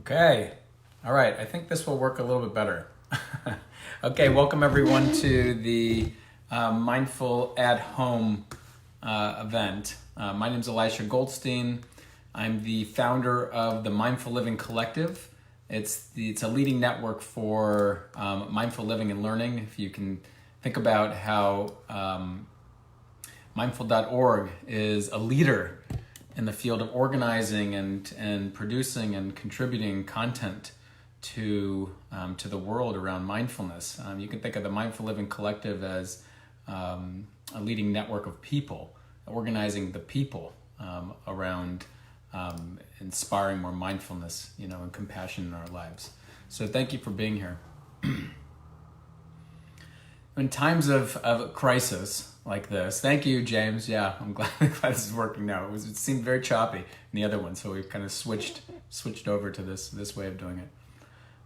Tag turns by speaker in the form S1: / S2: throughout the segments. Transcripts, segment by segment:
S1: Okay. All right. I think this will work a little bit better. Okay. Welcome everyone to the Mindful at Home event. My name is Elisha Goldstein. I'm the founder of the Mindful Living Collective. It's a leading network for mindful living and learning. If you can think about how mindful.org is a leader in the field of organizing and producing and contributing content to the world around mindfulness. You can think of the Mindful Living Collective as a leading network of people, organizing the people around inspiring more mindfulness, and compassion in our lives. So thank you for being here. In times of crisis like this, thank you, James. Yeah, I'm glad this is working now. It seemed very choppy in the other one, so we've kind of switched over to this way of doing it.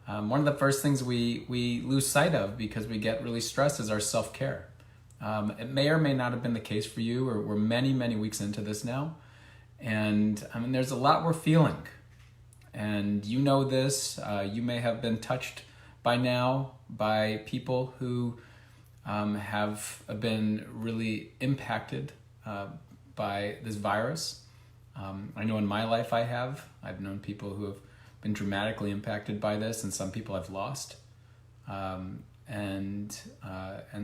S1: One of the first things we lose sight of because we get really stressed is our self-care. It may or may not have been the case for you, or we're many, many weeks into this now. And there's a lot we're feeling. And you know this, you may have been touched by now by people who have been really impacted by this virus. I know in my life I've known people who have been dramatically impacted by this, and some people I've lost. And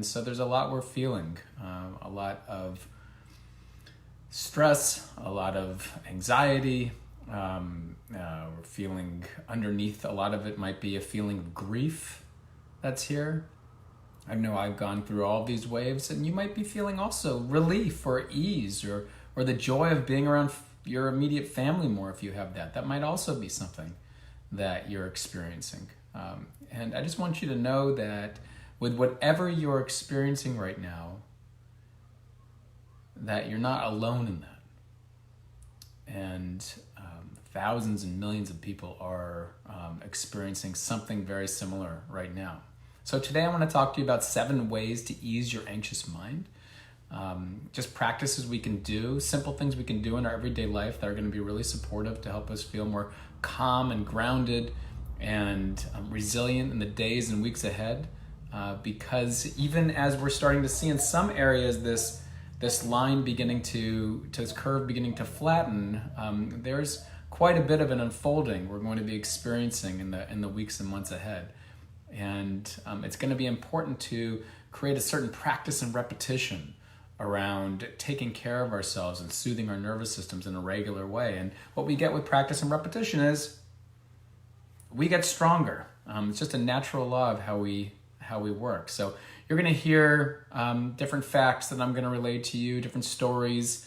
S1: so there's a lot we're feeling, a lot of stress, a lot of anxiety. We're feeling underneath, a lot of it might be a feeling of grief that's here. I know I've gone through all these waves, and you might be feeling also relief or ease or the joy of being around your immediate family more if you have that. That might also be something that you're experiencing. And I just want you to know that with whatever you're experiencing right now, that you're not alone in that. And thousands and millions of people are experiencing something very similar right now. So today I want to talk to you about 7 ways to ease your anxious mind. Just practices we can do, simple things we can do in our everyday life that are going to be really supportive to help us feel more calm and grounded and resilient in the days and weeks ahead. Because even as we're starting to see in some areas this line beginning this curve beginning to flatten, there's quite a bit of an unfolding we're going to be experiencing in the weeks and months ahead. And it's going to be important to create a certain practice and repetition around taking care of ourselves and soothing our nervous systems in a regular way. And what we get with practice and repetition is we get stronger. It's just a natural law of how we work. So you're going to hear different facts that I'm going to relate to you, different stories,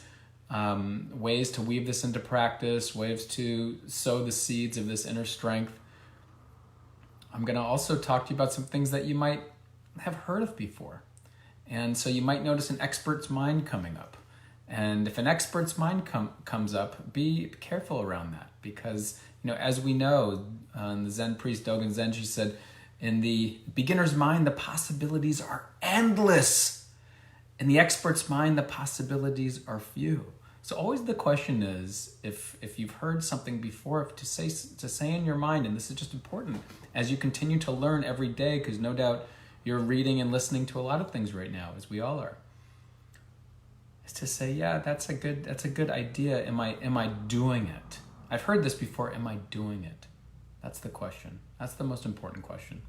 S1: ways to weave this into practice, ways to sow the seeds of this inner strength. I'm going to also talk to you about some things that you might have heard of before. And so you might notice an expert's mind coming up. And if an expert's mind comes up, be careful around that. Because, as we know, the Zen priest Dogen Zenji said, in the beginner's mind, the possibilities are endless. In the expert's mind, the possibilities are few. So always the question is, if you've heard something before, to say in your mind, and this is just important as you continue to learn every day, because no doubt you're reading and listening to a lot of things right now, as we all are, is to say, yeah, that's a good idea. Am I doing it? I've heard this before. Am I doing it? That's the question. That's the most important question.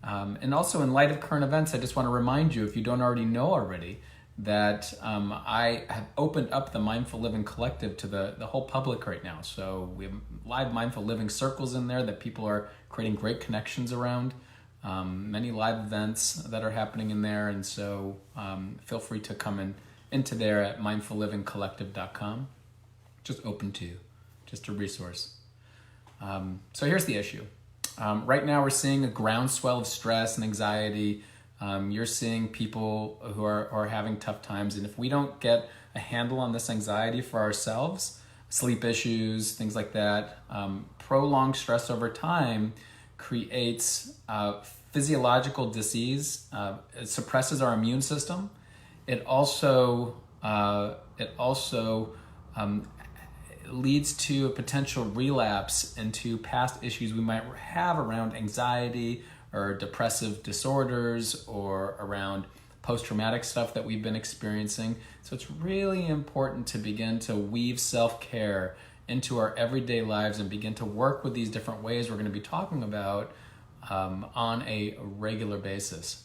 S1: And also in light of current events, I just want to remind you, if you don't already know already, that I have opened up the Mindful Living Collective to the whole public right now. So we have live mindful living circles in there that people are creating great connections around. Many live events that are happening in there. And so feel free to come into there at mindfullivingcollective.com. Just open to you, just a resource. So here's the issue. Right now we're seeing a groundswell of stress and anxiety. You're seeing people who are having tough times. And if we don't get a handle on this anxiety for ourselves, sleep issues, things like that, prolonged stress over time creates physiological disease. It suppresses our immune system. It also leads to a potential relapse into past issues we might have around anxiety or depressive disorders or around post-traumatic stuff that we've been experiencing. So it's really important to begin to weave self-care into our everyday lives and begin to work with these different ways we're going to be talking about on a regular basis.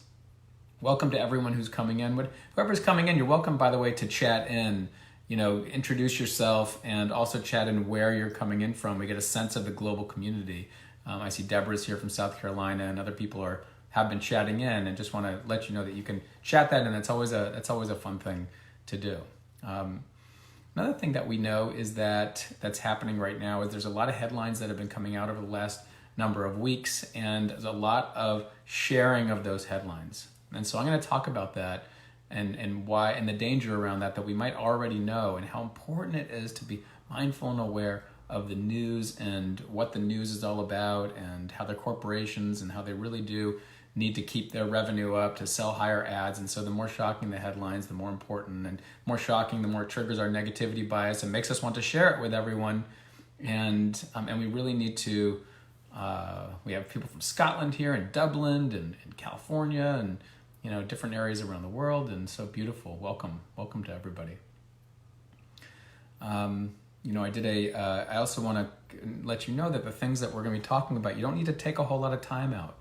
S1: Welcome to everyone who's coming in. Whoever's coming in, you're welcome, by the way, to chat in. Introduce yourself and also chat in where you're coming in from. We get a sense of the global community. I see Deborah's here from South Carolina, and other people have been chatting in, and just want to let you know that you can chat that, and that's always a fun thing to do. Another thing that we know is that's happening right now is there's a lot of headlines that have been coming out over the last number of weeks, and there's a lot of sharing of those headlines. And so I'm going to talk about that and why, and the danger around that we might already know, and how important it is to be mindful and aware of the news and what the news is all about, and how the corporations and how they really do need to keep their revenue up to sell higher ads. And so the more shocking the headlines, the more important, and more shocking, the more it triggers our negativity bias and makes us want to share it with everyone. And we really need to, we have people from Scotland here, and Dublin, and California, and different areas around the world, and so beautiful. Welcome to everybody. I also want to let you know that the things that we're going to be talking about, you don't need to take a whole lot of time out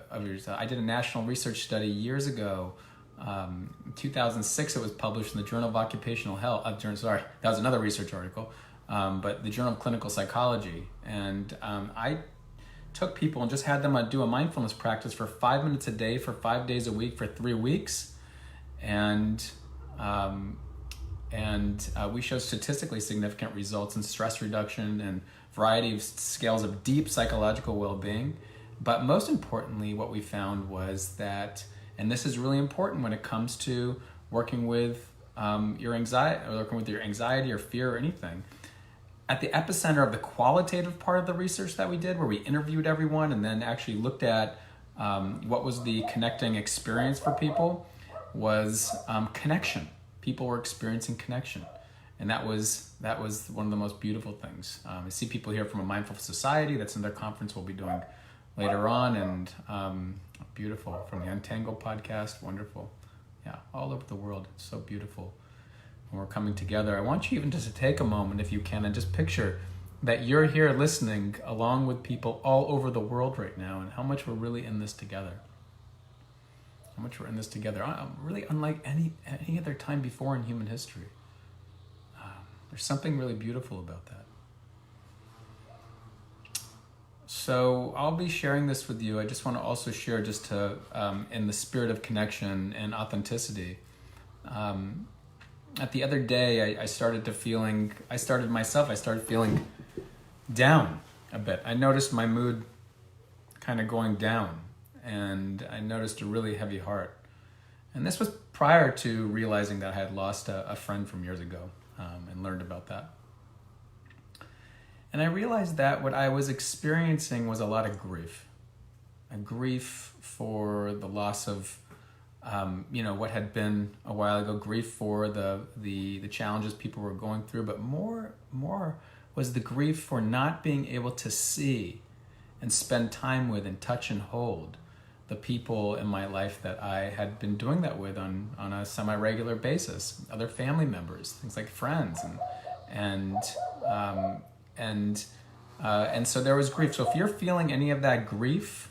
S1: of yours. I did a national research study years ago. In 2006, it was published in the Journal of Occupational Health. That was another research article, but the Journal of Clinical Psychology. And I took people and just had them do a mindfulness practice for 5 minutes a day for 5 days a week for 3 weeks. And we showed statistically significant results in stress reduction and variety of scales of deep psychological well-being. But most importantly, what we found was that, and this is really important when it comes to working with your anxiety, or working with your anxiety or fear or anything, at the epicenter of the qualitative part of the research that we did, where we interviewed everyone and then actually looked at what was the connecting experience for people, was connection. People were experiencing connection. And that was one of the most beautiful things. I see people here from a Mindful Society. That's in their conference we'll be doing later on. And beautiful. From the Untangled podcast, wonderful. Yeah, all over the world. It's so beautiful. When we're coming together, I want you even just to take a moment, if you can, and just picture that you're here listening along with people all over the world right now, and how much we're really in this together. How much we're in this together. Really unlike any other time before in human history. There's something really beautiful about that. So I'll be sharing this with you. I just want to also share, just to, in the spirit of connection and authenticity, at the other day, I started feeling down a bit. I noticed my mood kind of going down, and I noticed a really heavy heart. And this was prior to realizing that I had lost a friend from years ago, and learned about that. And I realized that what I was experiencing was a lot of grief. A grief for the loss of what had been a while ago, grief for the challenges people were going through, but more was the grief for not being able to see and spend time with and touch and hold the people in my life that I had been doing that with on a semi-regular basis, other family members, things like friends, and so there was grief. So if you're feeling any of that grief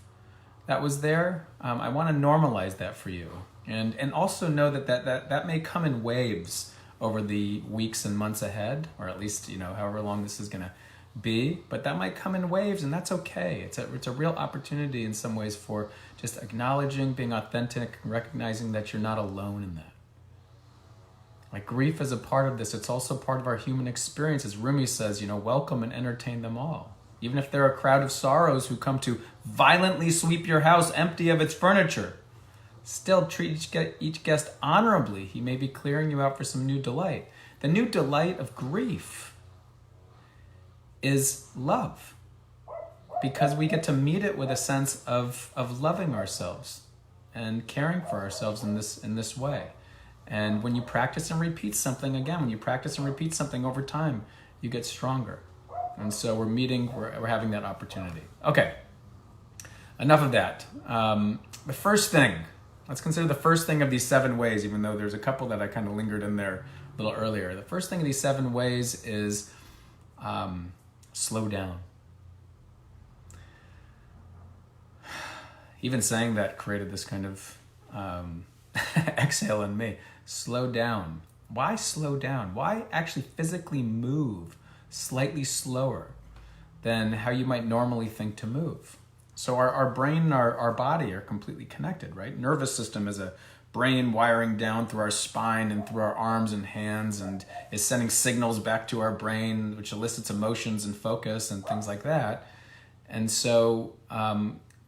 S1: that was there, I want to normalize that for you, and also know that may come in waves over the weeks and months ahead, or at least however long this is going to be. But that might come in waves, and that's okay. It's a real opportunity in some ways for just acknowledging, being authentic, and recognizing that you're not alone in that. Like, grief is a part of this. It's also part of our human experience. As Rumi says, welcome and entertain them all. Even if they're a crowd of sorrows who come to violently sweep your house empty of its furniture, still treat each guest honorably. He may be clearing you out for some new delight. The new delight of grief is love, because we get to meet it with a sense of loving ourselves and caring for ourselves in this way. And when you practice and repeat something over time, you get stronger. And so we're having that opportunity. Okay, enough of that. The first thing, let's consider the first thing of these 7 ways, even though there's a couple that I kind of lingered in there a little earlier. The first thing of these 7 ways is slow down. Even saying that created this kind of exhale in me. Slow down. Why slow down? Why actually physically move slightly slower than how you might normally think to move? So our brain and our body are completely connected, right? Nervous system is a brain wiring down through our spine and through our arms and hands, and is sending signals back to our brain, which elicits emotions and focus and things like that. And so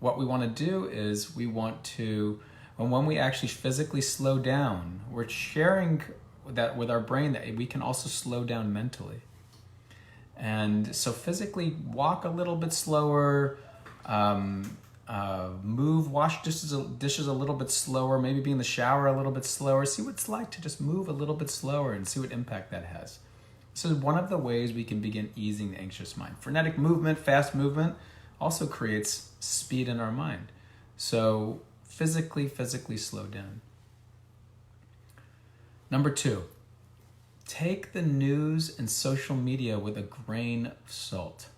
S1: what we want to do is we want to, when we actually physically slow down, we're sharing that with our brain that we can also slow down mentally. And so physically walk a little bit slower, move, wash dishes a little bit slower, maybe be in the shower a little bit slower. See what it's like to just move a little bit slower and see what impact that has. This is one of the ways we can begin easing the anxious mind. Frenetic movement, fast movement also creates speed in our mind. So physically slow down. Number 2, take the news and social media with a grain of salt.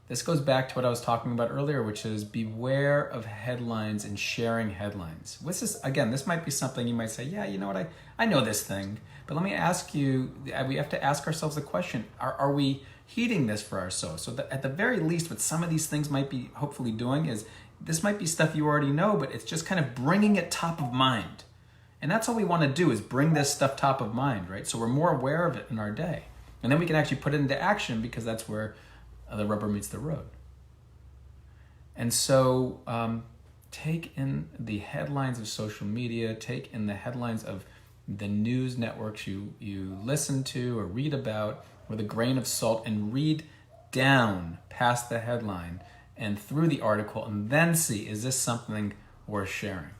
S1: This goes back to what I was talking about earlier, which is beware of headlines and sharing headlines. This might be something you might say, yeah, you know what, I know this thing. But let me ask you, we have to ask ourselves the question, are we heeding this for ourselves? So that at the very least, what some of these things might be hopefully doing is, this might be stuff you already know, but it's just kind of bringing it top of mind. And that's all we want to do, is bring this stuff top of mind, right? So we're more aware of it in our day. And then we can actually put it into action, because that's where the rubber meets the road. And so take in the headlines of social media, take in the headlines of the news networks you listen to or read about with a grain of salt, and read down past the headline and through the article, and then see, is this something worth sharing?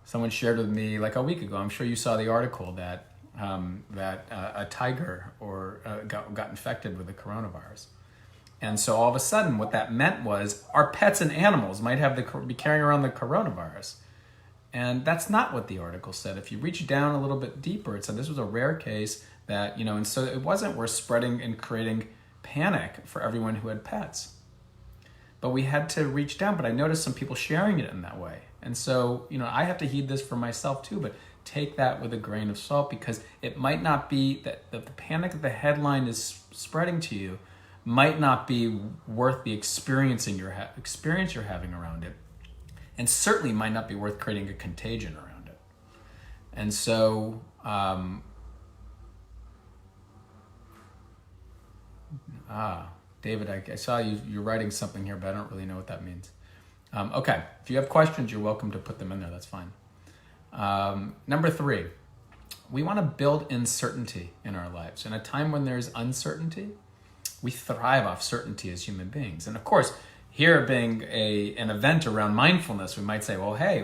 S1: Someone shared with me like a week ago, I'm sure you saw the article that a tiger got infected with the coronavirus. And so all of a sudden, what that meant was our pets and animals might be carrying around the coronavirus. And that's not what the article said. If you reach down a little bit deeper, it said this was a rare case that, and so it wasn't worth spreading and creating panic for everyone who had pets. But we had to reach down, but I noticed some people sharing it in that way. And so, I have to heed this for myself too, but take that with a grain of salt, because it might not be that the panic that the headline is spreading to you might not be worth the experience you're having around it, and certainly might not be worth creating a contagion around it. And so, David, I saw you're writing something here, but I don't really know what that means. Okay, if you have questions, you're welcome to put them in there. That's fine. Number 3, we want to build in certainty in our lives. In a time when there's uncertainty, we thrive off certainty as human beings. And of course, here being an event around mindfulness, we might say, well, hey,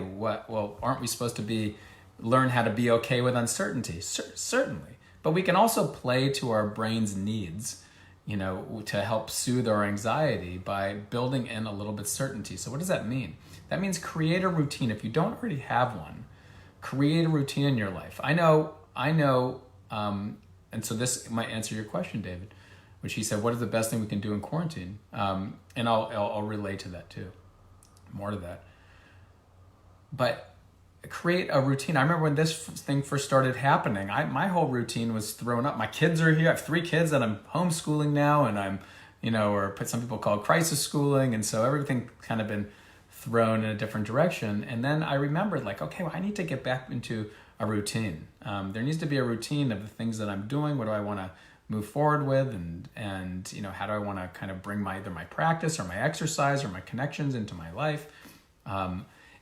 S1: aren't we supposed to learn how to be okay with uncertainty? Certainly. But we can also play to our brain's needs, to help soothe our anxiety by building in a little bit certainty. So what does that mean? That means create a routine. If you don't already have one, create a routine in your life. I know, and so this might answer your question, David, which he said, what is the best thing we can do in quarantine? And I'll relate to that too, more to that. But create a routine. I remember when this thing first started happening, my whole routine was thrown up. My kids are here. I have 3 kids that I'm homeschooling now, and I'm, or some people call it crisis schooling. And so everything kind of been thrown in a different direction. And then I remembered okay, I need to get back into a routine. There needs to be a routine of the things that I'm doing. What do I want to move forward with, and how do I want to kind of bring either my practice or my exercise or my connections into my life.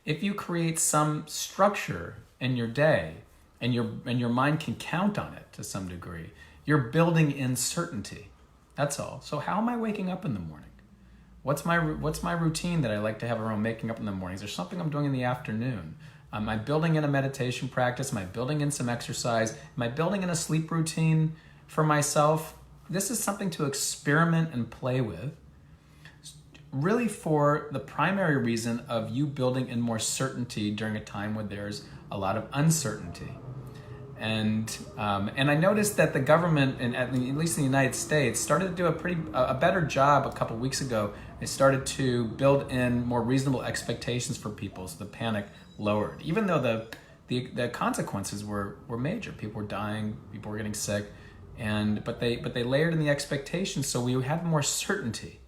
S1: If you create some structure in your day, and your mind can count on it to some degree, you're building in certainty. That's all. So how am I waking up in the morning? What's my routine that I like to have around waking up in the morning? Is there something I'm doing in the afternoon? Am I building in a meditation practice? Am I building in some exercise? Am I building in a sleep routine? for myself, this is something to experiment and play with, really for the primary reason of you building in more certainty during a time when there's a lot of uncertainty. And I noticed that the government, at least in the United States, started to do a better job a couple weeks ago. They started to build in more reasonable expectations for people, so the panic lowered. Even though the consequences were major, people were dying, people were getting sick, but they layered in the expectations, so we had more certainty.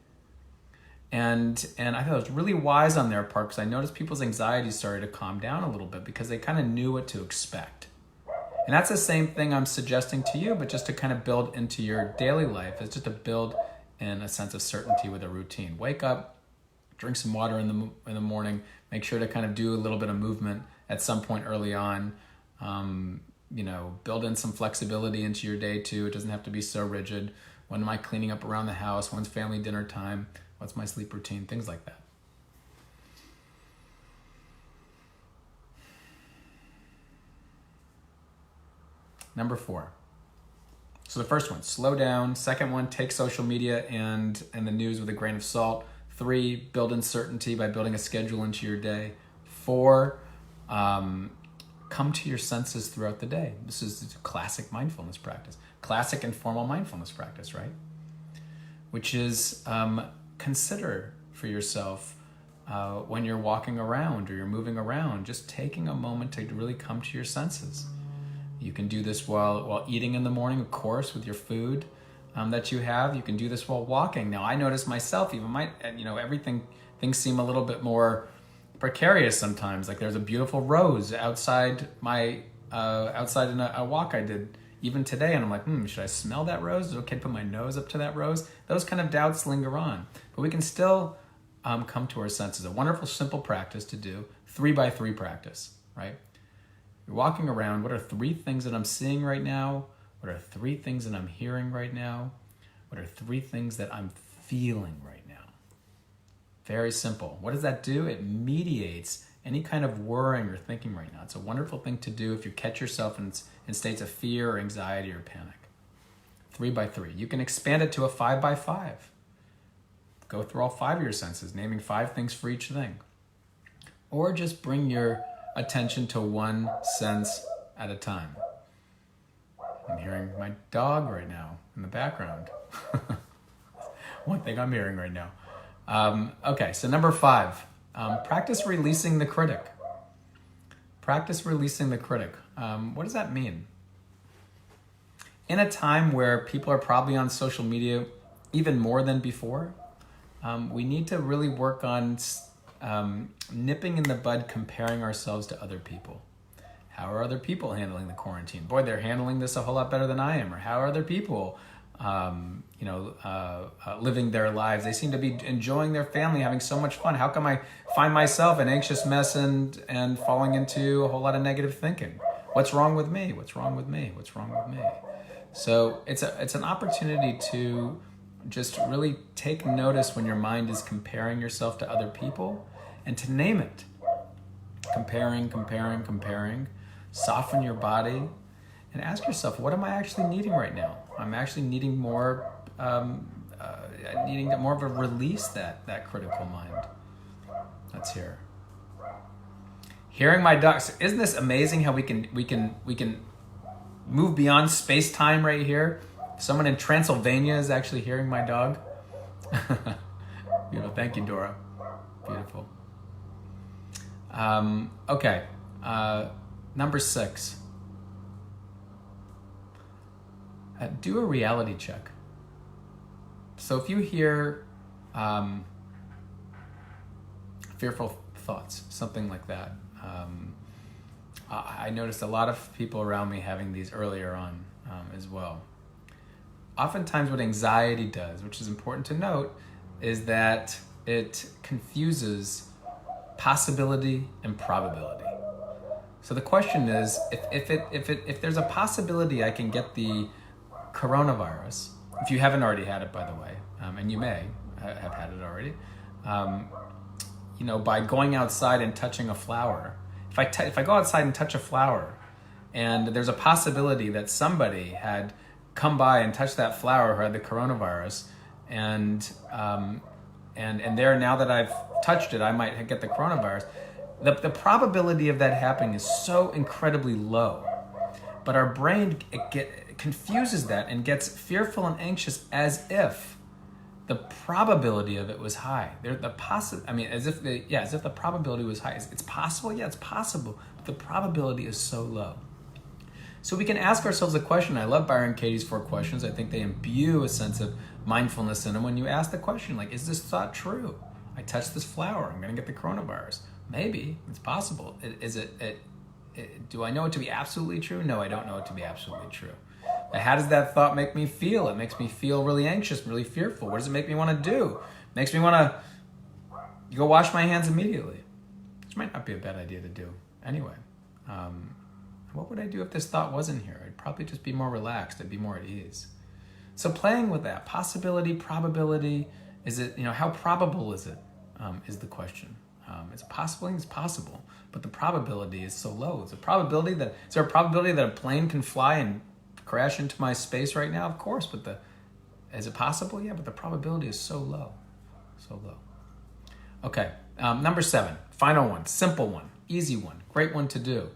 S1: And I thought it was really wise on their part, because I noticed people's anxiety started to calm down a little bit because they kind of knew what to expect. And that's the same thing I'm suggesting to you, but just to kind of build into your daily life, is just to build in a sense of certainty with a routine. Wake up, drink some water in the morning, make sure to kind of do a little bit of movement at some point early on. Build in some flexibility into your day too. It doesn't have to be so rigid. When am I cleaning up around the house? When's family dinner time? What's my sleep routine? Things like that. Number 4. So the first one, slow down. Second one, take social media and the news with a grain of salt. 3, build in certainty by building a schedule into your day. 4, come to your senses throughout the day. This is a classic mindfulness practice. Classic informal mindfulness practice, right? Which is consider for yourself when you're walking around or you're moving around, just taking a moment to really come to your senses. You can do this while eating in the morning, of course, with your food that you have. You can do this while walking. Now, I notice myself, things seem a little bit more precarious sometimes. Like there's a beautiful rose outside in a walk I did even today, and I'm like, should I smell that rose? Is it okay to put my nose up to that rose? Those kind of doubts linger on, but we can still come to our senses. A wonderful, simple practice to do, 3x3 practice, right? You're walking around. What are 3 things that I'm seeing right now? What are 3 things that I'm hearing right now? What are 3 things that I'm feeling right now? Very simple. What does that do? It mediates any kind of worrying or thinking right now. It's a wonderful thing to do if you catch yourself in states of fear or anxiety or panic. 3x3. You can expand it to a 5x5. Go through all 5 of your senses, naming 5 things for each thing. Or just bring your attention to one sense at a time. I'm hearing my dog right now in the background. One thing I'm hearing right now. Okay, so number 5, practice releasing the critic. Practice releasing the critic. What does that mean? In a time where people are probably on social media even more than before, we need to really work on nipping in the bud comparing ourselves to other people. How are other people handling the quarantine? Boy, they're handling this a whole lot better than I am. Or how are other people living their lives? They seem to be enjoying their family, having so much fun. How come I find myself an anxious mess and falling into a whole lot of negative thinking? What's wrong with me? What's wrong with me? What's wrong with me? So it's an opportunity to just really take notice when your mind is comparing yourself to other people, and to name it. Comparing. Soften your body and ask yourself, what am I actually needing right now? I'm actually needing more of a release that critical mind that's here. Hearing my dog. Isn't this amazing how we can move beyond space-time right here? Someone in Transylvania is actually hearing my dog. Beautiful. Thank you, Dora. Beautiful. Okay. Number 6. Do a reality check. So if you hear fearful thoughts, something like that, I noticed a lot of people around me having these earlier on as well. Oftentimes what anxiety does, which is important to note, is that it confuses possibility and probability. So the question is, if there's a possibility I can get the coronavirus, if you haven't already had it, by the way, and you may have had it already, by going outside and touching a flower. If I go outside and touch a flower, and there's a possibility that somebody had come by and touch that flower who had the coronavirus, and there, now that I've touched it, I might get the coronavirus. The probability of that happening is so incredibly low, but our brain confuses that and gets fearful and anxious as if the probability of it was high. As if the probability was high. It's possible, yeah, it's possible, but the probability is so low. So we can ask ourselves a question. I love Byron Katie's 4 questions. I think they imbue a sense of mindfulness in them. When you ask the question, like, is this thought true? I touched this flower, I'm going to get the coronavirus. Maybe, it's possible. Do I know it to be absolutely true? No, I don't know it to be absolutely true. But how does that thought make me feel? It makes me feel really anxious, really fearful. What does it make me want to do? It makes me want to go wash my hands immediately, which might not be a bad idea to do anyway. What would I do if this thought wasn't here? I'd probably just be more relaxed. I'd be more at ease. So playing with that, possibility, probability, how probable is it, is the question. Is it possible? It's possible, but the probability is so low. Is there a probability that a plane can fly and crash into my space right now? Of course, but is it possible? Yeah, but the probability is so low, so low. Okay, number 7, final one, simple one, easy one, great one to do.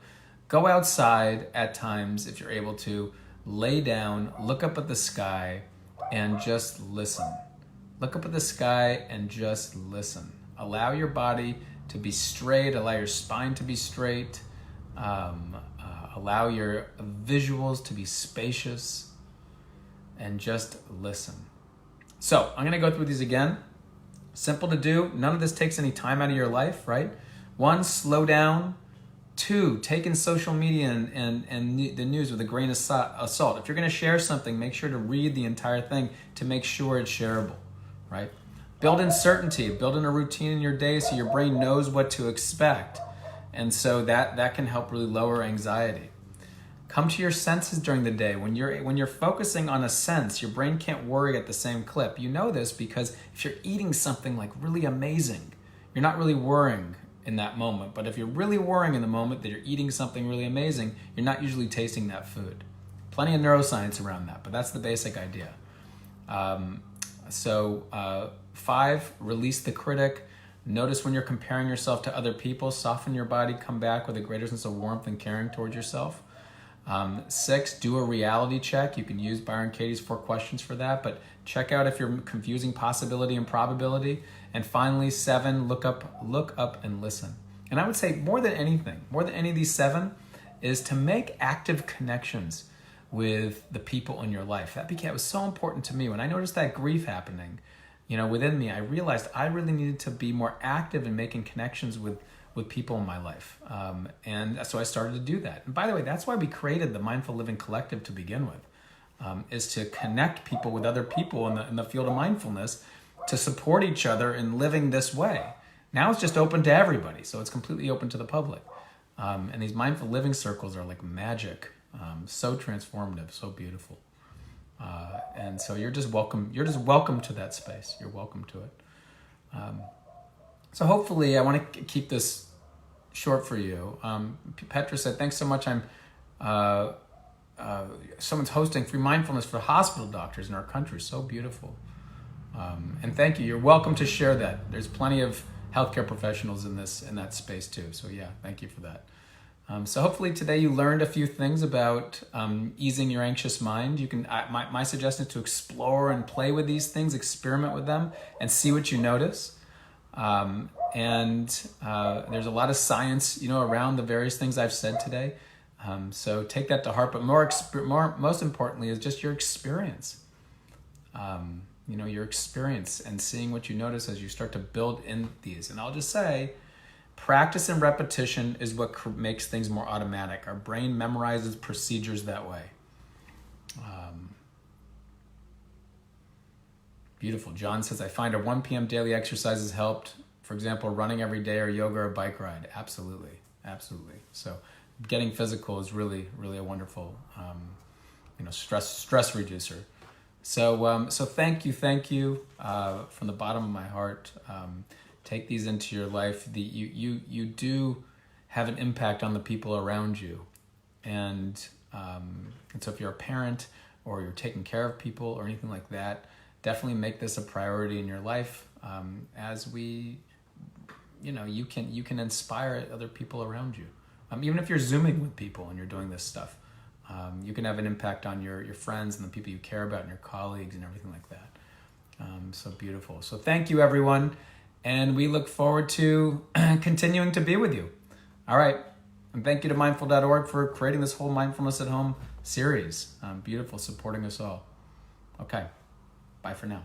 S1: Go outside at times if you're able to, lay down, look up at the sky, and just listen. Look up at the sky and just listen. Allow your body to be straight, allow your spine to be straight, allow your visuals to be spacious, and just listen. So I'm going to go through these again. Simple to do. None of this takes any time out of your life, right? 1, slow down. 2, take in social media and the news with a grain of salt. If you're going to share something, make sure to read the entire thing to make sure it's shareable, right? Build in certainty, build in a routine in your day so your brain knows what to expect. And so that can help really lower anxiety. Come to your senses during the day. When you're focusing on a sense, your brain can't worry at the same clip. You know this because if you're eating something like really amazing, you're not really worrying in that moment. But if you're really worrying in the moment that you're eating something really amazing, you're not usually tasting that food. Plenty of neuroscience around that, but that's the basic idea. 5, release the critic. Notice when you're comparing yourself to other people. Soften your body. Come back with a greater sense of warmth and caring towards yourself. 6, do a reality check. You can use Byron Katie's 4 questions for that, but check out if you're confusing possibility and probability. And finally, 7, look up and listen. And I would say more than any of these 7, is to make active connections with the people in your life. That was so important to me. When I noticed that grief happening, within me, I realized I really needed to be more active in making connections with people in my life. And so I started to do that. And by the way, that's why we created the Mindful Living Collective to begin with, is to connect people with other people in the field of mindfulness to support each other in living this way. Now it's just open to everybody, so it's completely open to the public. And these mindful living circles are like magic, so transformative, so beautiful. And so you're just welcome to that space. You're welcome to it. So hopefully I want to keep this short for you. Petra said, thanks so much. Someone's hosting free mindfulness for hospital doctors in our country. So beautiful. And thank you. You're welcome to share that. There's plenty of healthcare professionals in that space too. So yeah, thank you for that. So hopefully today you learned a few things about easing your anxious mind. You can. My suggestion is to explore and play with these things, experiment with them, and see what you notice. And there's a lot of science, around the various things I've said today. So take that to heart. But most importantly, is just your experience. Your experience and seeing what you notice as you start to build in these. And I'll just say, practice and repetition is what makes things more automatic. Our brain memorizes procedures that way. Beautiful. John says, I find a 1 p.m. daily exercise has helped. For example, running every day or yoga or bike ride. Absolutely. Absolutely. So getting physical is really, really a wonderful, stress reducer. So thank you from the bottom of my heart. Take these into your life. You do have an impact on the people around you, and so if you're a parent or you're taking care of people or anything like that, definitely make this a priority in your life. As we, you can inspire other people around you. Even if you're Zooming with people and you're doing this stuff, you can have an impact on your friends and the people you care about and your colleagues and everything like that. So beautiful. So thank you, everyone. And we look forward to continuing to be with you. All right. And thank you to mindful.org for creating this whole Mindfulness at Home series. Beautiful, supporting us all. Okay. Bye for now.